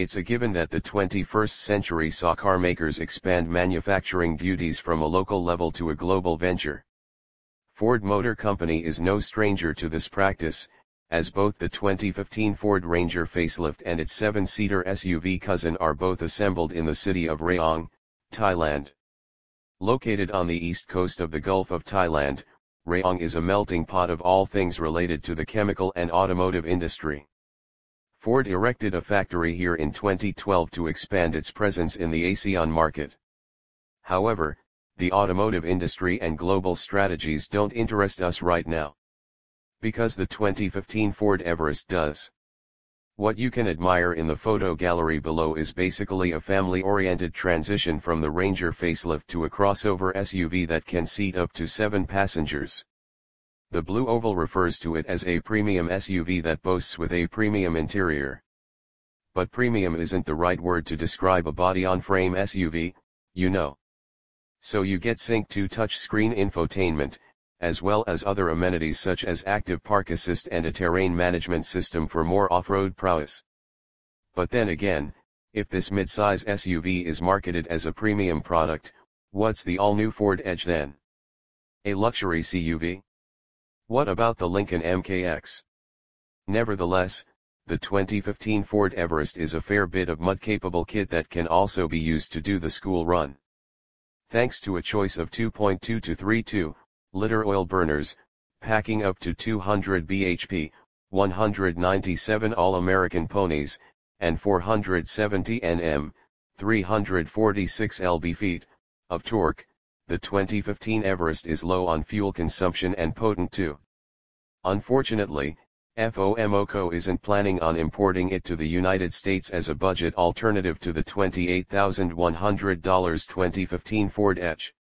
It's a given that the 21st century saw car makers expand manufacturing duties from a local level to a global venture. Ford Motor Company is no stranger to this practice, as both the 2015 Ford Ranger facelift and its 7-seater SUV cousin are both assembled in the city of Rayong, Thailand. Located on the east coast of the Gulf of Thailand, Rayong is a melting pot of all things related to the chemical and automotive industry. Ford erected a factory here in 2012 to expand its presence in the ASEAN market. However, the automotive industry and global strategies don't interest us right now. Because the 2015 Ford Everest does. What you can admire in the photo gallery below is basically a family-oriented transition from the Ranger facelift to a crossover SUV that can seat up to 7 passengers. The blue oval refers to it as a premium SUV that boasts with a premium interior. But premium isn't the right word to describe a body-on-frame SUV, you know. So you get Sync 2 touchscreen infotainment, as well as other amenities such as active park assist and a terrain management system for more off-road prowess. But then again, if this mid-size SUV is marketed as a premium product, what's the all-new Ford Edge then? A luxury CUV? What about the Lincoln MKX? Nevertheless, the 2015 Ford Everest is a fair bit of mud-capable kit that can also be used to do the school run. Thanks to a choice of 2.2 to 3.2 liter oil burners, packing up to 200 bhp, 197 All-American ponies, and 470 Nm, 346 lb-ft, of torque, the 2015 Everest is low on fuel consumption and potent too. Unfortunately, FOMOCO isn't planning on importing it to the United States as a budget alternative to the $28,100 2015 Ford Edge.